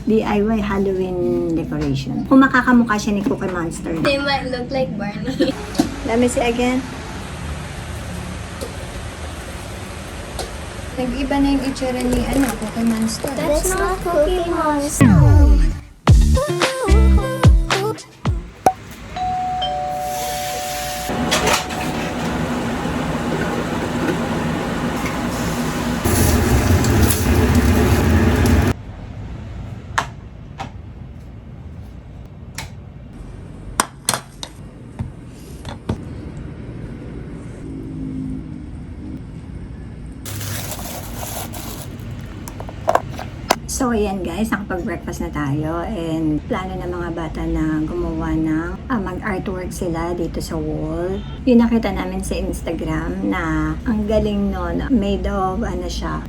DIY Halloween decoration. Kung makakamukha siya ni Cookie Monster. They might look like Barney. Let me see again. Nag-iba na yung itsura ni Cookie Monster. That's not Cookie Monster. So, ayan guys, nakapag-breakfast na tayo and plano ng mga bata na gumawa ng mag-artwork sila dito sa wall. Yung nakita namin sa Instagram na ang galing nun, made of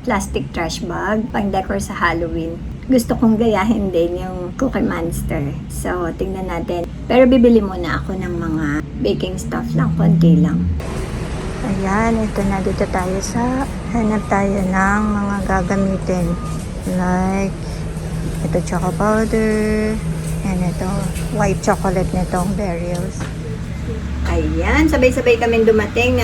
plastic trash bag, pang-decor sa Halloween. Gusto kong gayahin din yung Cookie Monster. So, tingnan natin. Pero bibili muna ako ng mga baking stuff lang, konti lang. Ayan, ito na dito tayo sa hanap tayo ng mga gagamitin. Like, ito choco powder, and ito white chocolate nitong Berrios. Ayan, sabay-sabay kami dumating.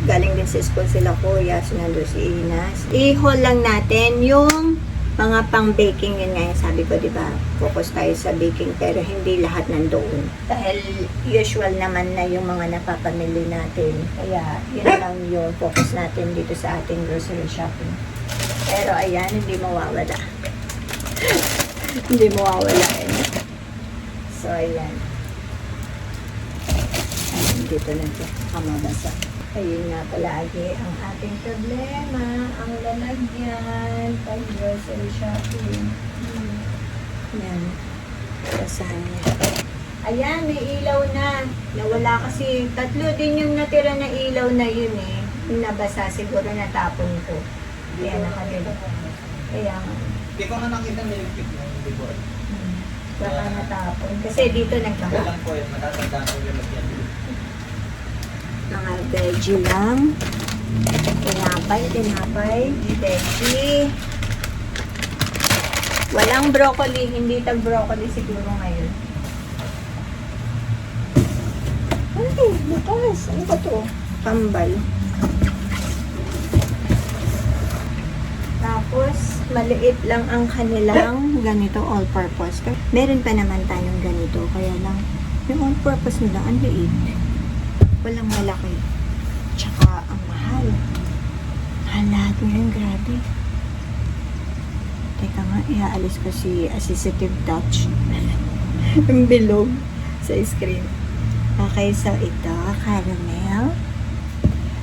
Galing din sa school sila kuya, sinando si Inas. I-haul lang natin yung mga pang-baking. Yun nga yung sabi ko, diba? Focus tayo sa baking, pero hindi lahat nandoon. Dahil usual naman na yung mga napapamili natin. Kaya, yun lang yung focus natin dito sa ating grocery shopping. Pero ayan, hindi mawawala. Hindi mawawala. So, ayan. Ayan, dito na siya. Kamabasa. Ayun nga palagi ang ating problema. Ang lalagyan pag grocery shopping. Ayan. Basahan niya. Ayan, may ilaw na. Nawala kasi, 3 din yung natira na ilaw na yun eh. Yung nabasa, siguro natapon ko. Kaya nakagano. Kaya nga. Hindi ko nga nakita niligpit yung before. Baka natapon. Kasi dito nagkaka. Wala lang po yun. Matatandaan ko yung lagyan. Mga veggie lang. Tinapay. Veggie. Walang broccoli. Hindi tag-broccoli siguro ngayon. Ay, bukas. Ano ba to? Kambal. Tapos, maliit lang ang kanilang ganito all-purpose. Meron pa naman tayong ganito. Kaya lang, yung all-purpose nila, ang liit. Walang malaki. Tsaka, ang mahal. Lahat ngayon, grabe. Teka nga, iaalis ko si Assistive Touch. Yung bilog sa screen. Okay, so ito, caramel.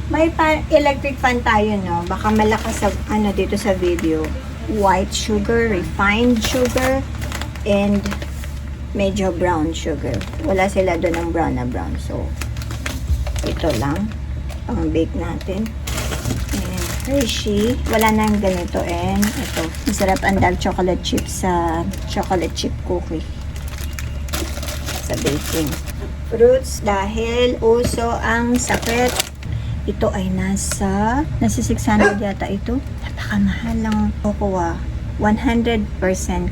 May electric fan tayo, no? Baka malakas sa, dito sa video. White sugar, refined sugar, and medyo brown sugar. Wala sila doon ng brown na brown. So, ito lang. Pang-bake natin. And Hershey. Wala nang ganito. And ito. Masarap ang dark chocolate chip sa chocolate chip cookie. Sa baking. Fruits dahil uso ang sakit. Ito ay nasa 600 yata ito. Napakamahal lang cocoa. 100%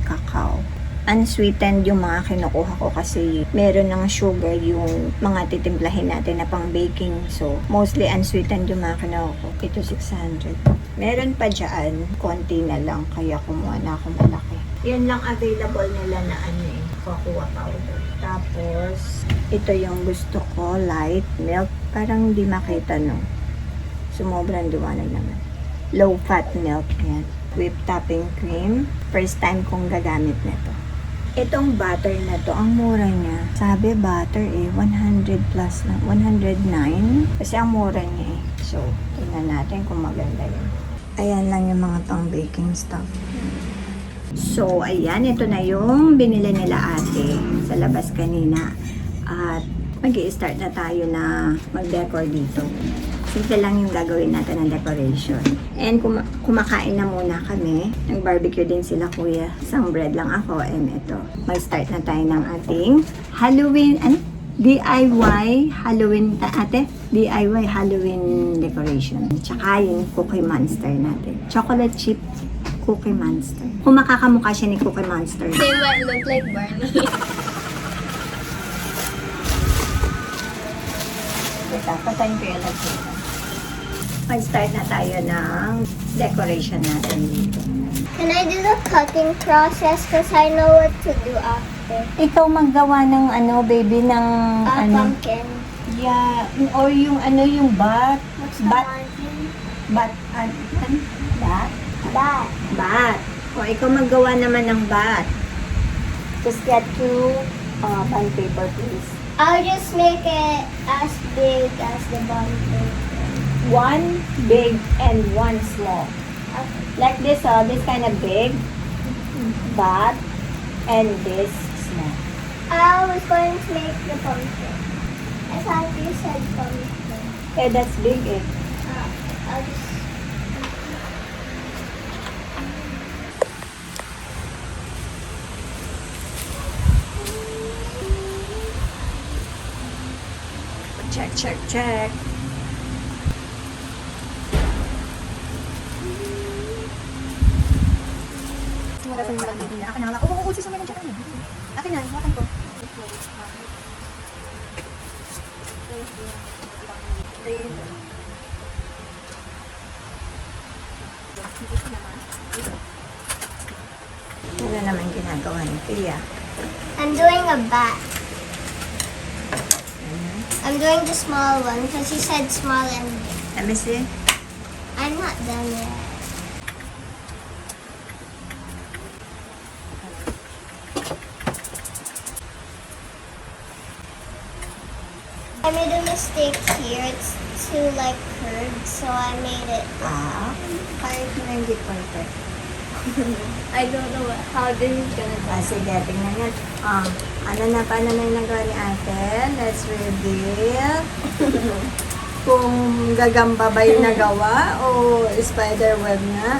cacao. Unsweetened yung mga kinukuha ko kasi meron ng sugar yung mga titimplahin natin na pang baking. So, mostly unsweetened yung mga kinukuha ko. Ito 600. Meron pa dyan, konti na lang. Kaya kumuha na ako malaki. Yan lang available nila na cocoa powder. Tapos, ito yung gusto ko, light milk. Parang hindi makita, no? Sumobrang liwanag naman. Low-fat milk, yan. Whipped topping cream. First time kong gagamit nito. Itong butter na to, ang mura niya. Sabi butter 100 plus lang. 109. Kasi ang mura niya eh. So, tingnan natin kung maganda yun. Ayan lang yung mga pang baking stuff. So, ayan. Ito na yung binili nila ate sa labas kanina. At mag-i-start na tayo na mag-decor dito. Simple lang yung gagawin natin ng decoration. And kumakain na muna kami. Nag-barbecue din sila kuya. Isang bread lang ako. And ito. Mag-start na tayo ng ating Halloween, DIY Halloween, ate? DIY Halloween decoration. Tsaka yung Cookie Monster natin. Chocolate chip Cookie Monster. Kung makakamukha siya ni Cookie Monster. They might look like Barney. Teka, patayin ko yung electric. Mag-start na tayo ng decoration natin dito. Can I do the cutting process? Because I know what to do after. Ikaw maggawa ng ano, baby, ng Pumpkin. Yeah, or yung ano, yung bat. What's the Bat. pumpkin? Bat, bat? Bat. Bat. O, ikaw maggawa naman ng bat. Just get two bond paper, please. I'll just make it as big as the pumpkin. One big and one small. Like this, this kind of big bat and this small. I was going to make the pumpkin. I thought you said pumpkin. Eh, that's big eh. I'll just... Check, check, check. Akin na wala. Oo, sis, may nandiyan. Akin na, hawakan ko. Ano naman ginagawa ni Pia? I'm doing a bat. I'm doing the small one because you said small and big. Let me see. I'm not done yet. I made a mistake here. It's too like curved, so I made it. Kahit na hindi perfect. I don't know how this is gonna go. Sige, tingnan yan. Ano na, paano na yung nagawa ni ate? Let's reveal. Kung gagamba ba yung nagawa o spider web nga.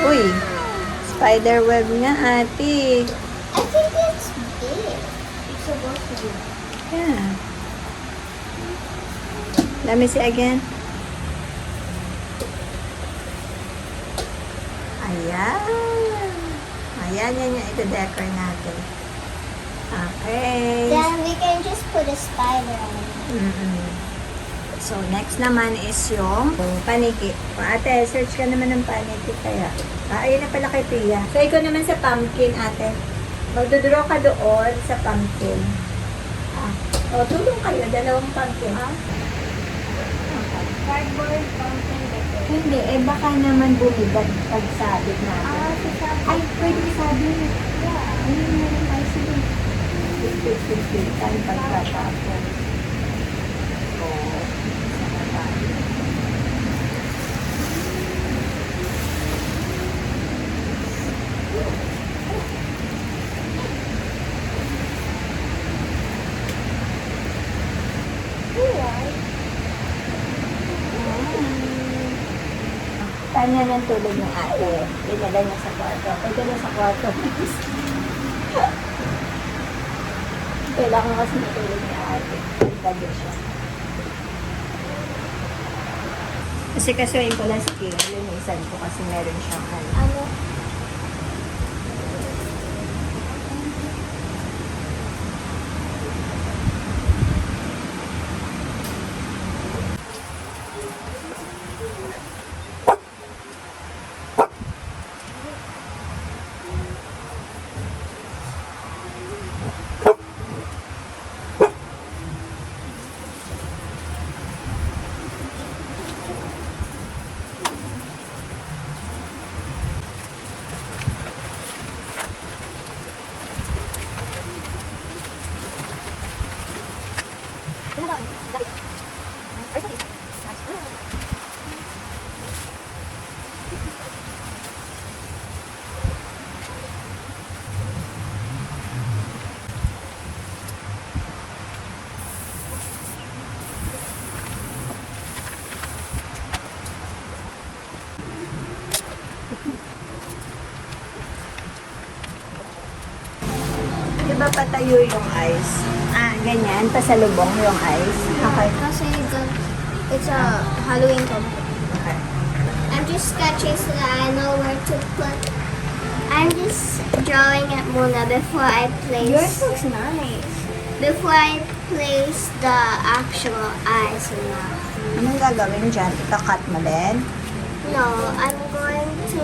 Uy, spider web nga ate. I think it's big. It's supposed to be. Yeah. Let me see again. Ayan. Ayan, yan yung ito-decor natin. Okay. Then we can just put a spider on it. Mm-mm. So, next naman is yung paniki. Ate, search ka naman ng paniki kaya. Ayun na pala kay Pia. So, ikaw naman sa pumpkin, ate. Magdodraw ka doon sa pumpkin. O, tulong kayo. Dalawang pumpkin. Cardboard pumpkin decoration. Hindi, baka naman bumigat pag sabit natin. Ay, pwede sabi. Yeah. Ayun na rin tayo sige. Pagkakapon. Pagkakapon. Oo. Kanya ng tulog ng ate. Dinala niya sa kwarto. Pwede na sa kwarto. Kailangan kasi matulog ni ate. Pagtabi siya. Kasi kasuhin ko lang si Kira. Linisan ko kasi meron siyang ano. Ano? Di ba patayo yung ice? Ganyan, pasalubong yung ice. Okay. Kasi it's a Halloween pumpkin. Okay. I'm just sketching so that I know where to put. I'm just drawing it muna before I place. Yours looks nice. Before I place the actual eyes in that. Anong gagawin dyan? Ika-cut mo din? No, I'm going to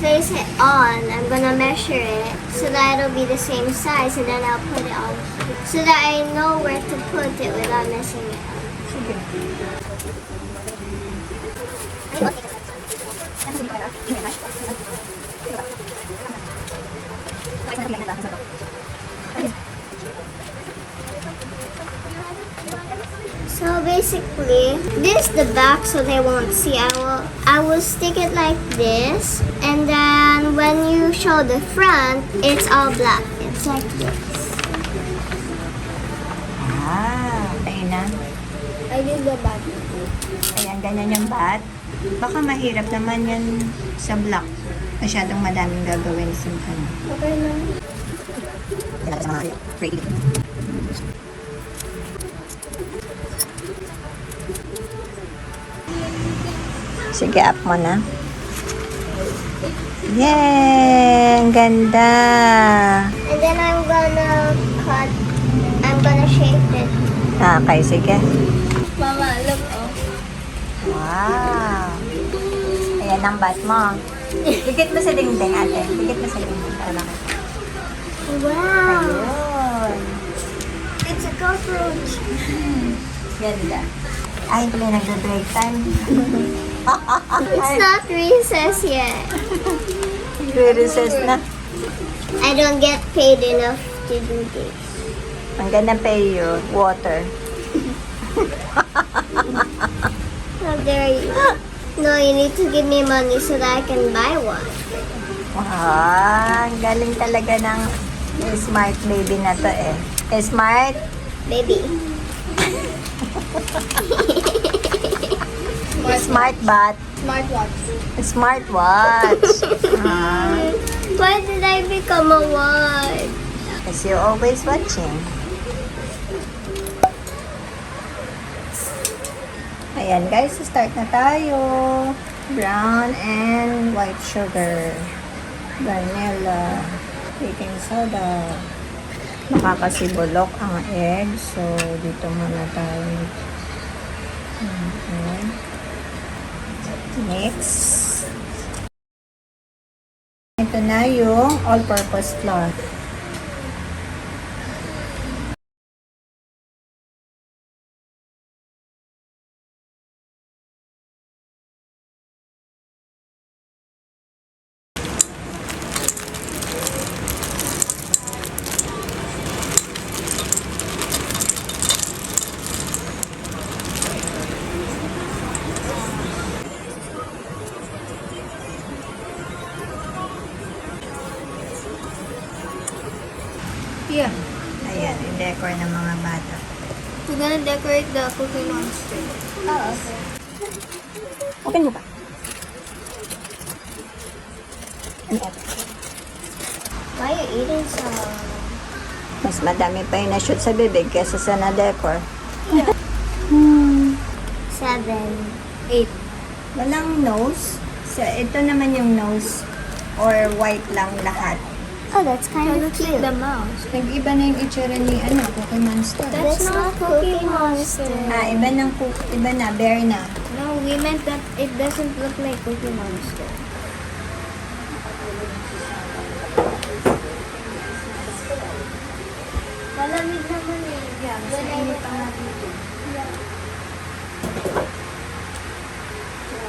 place it on. I'm gonna measure it so that it'll be the same size, and then I'll put it on so that I know where to put it without messing it up. Sige. So basically, this is the back so they won't see. I will stick it like this, and then when you show the front, it's all black. It's like this. Ayun na. I did the back. Ayan, ganyan yung bat. Baka mahirap naman yan sa block. Masyadong madaming gagawin sa ano. Okay lang. Sige, up mo na. Yay! Ang ganda! And then I'm gonna shape it. Okay, sige. Mama, look, oh. Wow! Ayan ang bat mo. Dikit mo sa dingding, ate. Dikit mo sa dingding. Para makita. Wow. Ayun. It's a cockroach. Ganda. Ay, pala nagdo-break time. It's not recess yet. Recess na. I don't get paid enough to do this. Ang ganda pay you. Water. How dare you? No, you need to give me money so that I can buy one. Wow, ang galing talaga ng smart baby na to eh. Smart? Baby. Smart bat. Smartwatch. Smartwatch. Ah, Why did I become a one? because you're always watching. Ayan guys, start na tayo. Brown and white sugar. Vanilla. Baking soda. Makakasibulok ang egg. So, dito muna tayo. Okay. Mix. Ito na yung all-purpose flour. Yeah. Ayan, i-decor ng mga bata. We're gonna decorate the Cookie Monster. Open mo pa. Why are you eating some? Mas madami pa yung na-shoot sa bibig kesa sa na-decor. 7. 8. Walang nose. So, ito naman yung nose or white lang lahat. Oh, that's kind of cute. mouse. Nag-iba na yung itsura ni, Cookie Monster. That's not Cookie Monster. Ah, iba na, bear na. No, we meant that it doesn't look like Cookie Monster. Malamig naman eh. Yeah, mas mainit ang natin ito.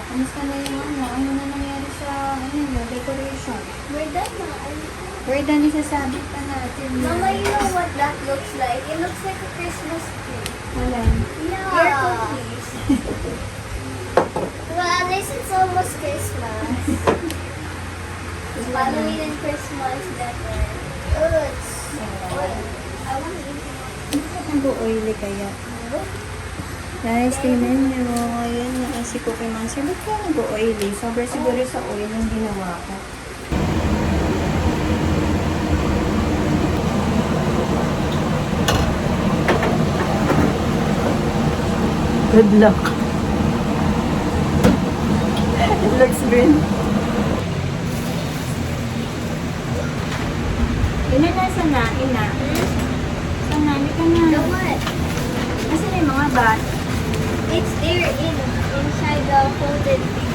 Kamusta na yung ano na nangyari sa, decoration? We're done na. We're done, isasabit pa natin. Mama, you know what that looks like? It looks like a Christmas tree. Wala. Yeah. Your cookies. Well, at least it's almost Christmas. Halloween and Christmas better. Oh, it's oil. I want to eat it. Nag-oily kaya. Guys, tingnan nyo. Ayan na si Cookie Monster. Ba't kaya nag-oily? Sobrang siguro sa oil yung ginawa ko. Good luck. It looks green. Ina na, sana, ina. Sana, ka na. The what? Asan na yung mga bat? It's there inside the folded thing.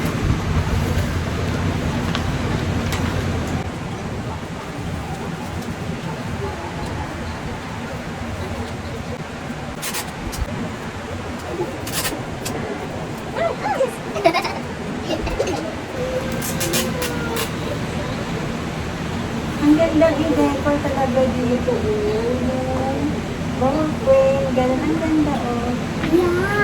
Ang gandang i-decor talaga dito. Ball frame, ganun. Ang ganda, oh. Yeah.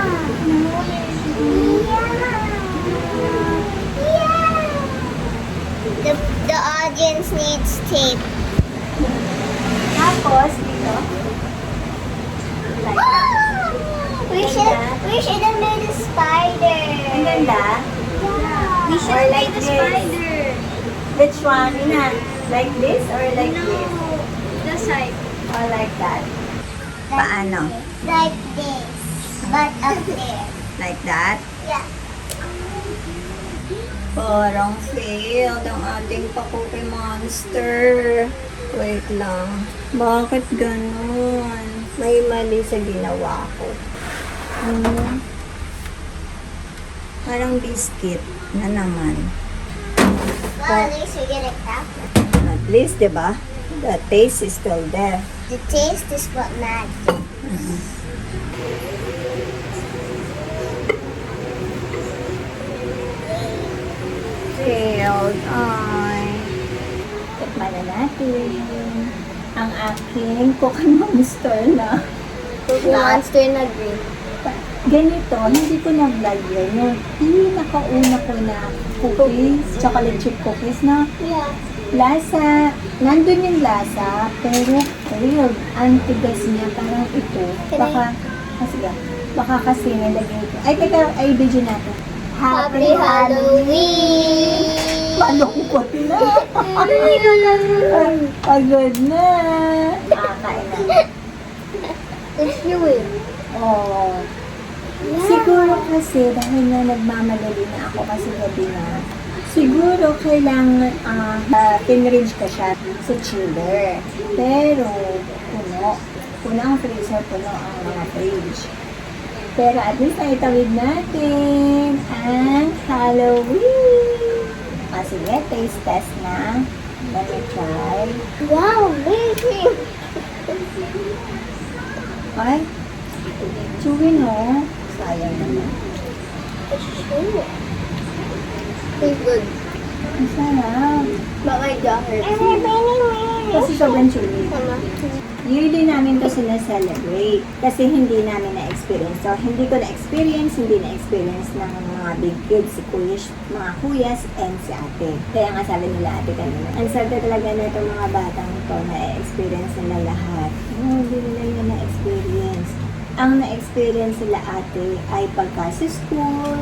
The audience needs tape. Tapos, dito. Like that. We should have made a spider. Ang ganda. Yeah. We should Or have like made a this. spider. Which one, ina? Like this or like No, this? the side. Or like that? Paano? Like this, but up there. Like that? Yeah. Parang failed ang ating pa-cookie monster. Wait lang. Bakit ganun? May mali sa ginawa ko. Parang biscuit na naman. Well, at least we get it after. At least, di ba? The taste is still there. The taste is what matters. Failed. Ay. Tikman na natin. Ang aking cookie monster na. Monster na green. Ganito, hindi ko na-vlog yun. Yung pinakauna ko na cookies, chocolate chip cookies na Yeah. lasa, nandun yung lasa, pero real, ang tigas niya, parang ito. Baka, sige, baka kasi nalagay ko. Ay, teka, ay, video natin. Happy Halloween! Malungkot na! Pagod na! Kain na. It's you. Oh. Siguro kasi, dahil na nagmamadali na ako kasi gabi na, siguro kailangan pinrange ka siya sa chiller. Pero, puno. Puno ang freezer, puno ang mga fridge. Pero at least naitawid natin ang Halloween. Sige, taste test na. Let me try. Wow, amazing! Ay, chewy no? Sayang naman. It's true. It's good. Ang sarap. But my jaw hurts. Kasi sobrang chewy. Sama. Yearly namin to celebrate kasi hindi namin na-experience. So, hindi ko na-experience, hindi na-experience ng mga big kids, si kuya, mga kuyas, and si ate. Kaya nga sabi nila ate kanina, ang sabi talaga na itong mga batang ito, na-experience nila lahat. No, hindi nila yun na-experience. Ang na-experience nila ate ay pagka sa school,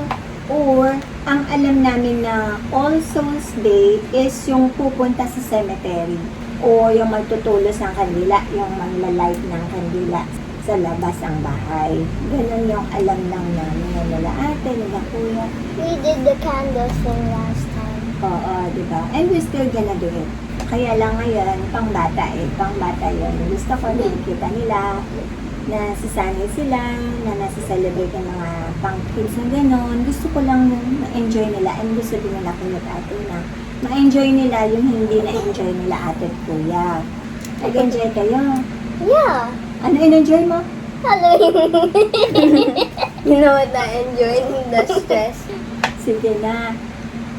or ang alam namin na All Souls Day is yung pupunta sa cemetery o yung magtutulos ng kandila, yung manglalight ng kandila sa labas ang bahay. Ganun yung alam lang namin nila ate, nila kuya. We did the candle thing last time. Oo, di ba? And we still gonna do it. Kaya lang ngayon, pang bata yun. Gusto ko nakikita nila na sasanay sila, na nasa-celebrate ng mga pang-kids na gano'n. Gusto ko lang ma-enjoy nila and gusto din nila kuya at ate na ma-enjoy nila yung hindi na-enjoy nila ate at kuya. Nag-enjoy kayo? Yeah. Ano in-enjoy mo? Halloween. You know what I enjoyed? The stress. Sige na.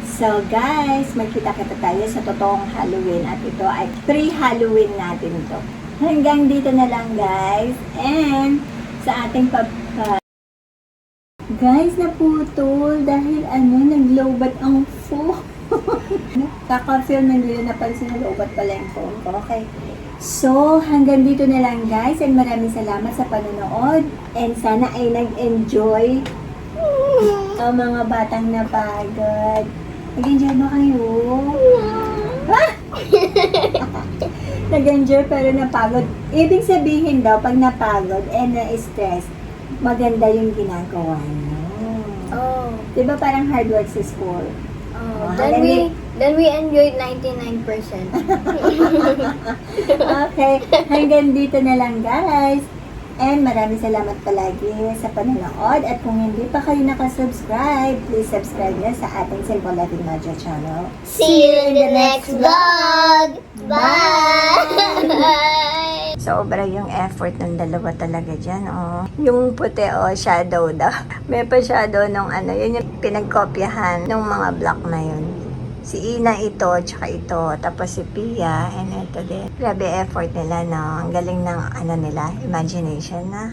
So guys, magkita-kita tayo sa totoong Halloween at ito ay pre-Halloween natin to. Hanggang dito na lang guys. And sa ating guys, naputol dahil nag-lowbat ang phone. Kaka-film nandito na pala sinalowbat pala yung phone ko. Okay. So, hanggang dito na lang guys and maraming salamat sa panonood and sana ay nag-enjoy ang mga batang napagod. Nag-enjoy ba kayo? Ha? Nag-enjoy pero napagod. Ibig sabihin daw, pag napagod and na-stress, maganda yung ginagawa nyo. Oh. Diba parang hard work sa school? Oh. Oh, Then we enjoyed 99%. Okay, hanggang dito na lang guys. And maraming salamat palagi sa panonood. At kung hindi pa kayo nakasubscribe, please subscribe na sa ating Simple Living Madja channel. See you in the next vlog. Bye. Sobra yung effort ng dalawa talaga dyan, oh. Yung puti, oh, shadow daw. May pa shadow nung ano, yun yung pinagkopyahan ng mga block na yun. Si Ina ito, tsaka ito, tapos si Pia, and ito din. Grabe effort nila, no? Ang galing ng, ano nila, imagination na.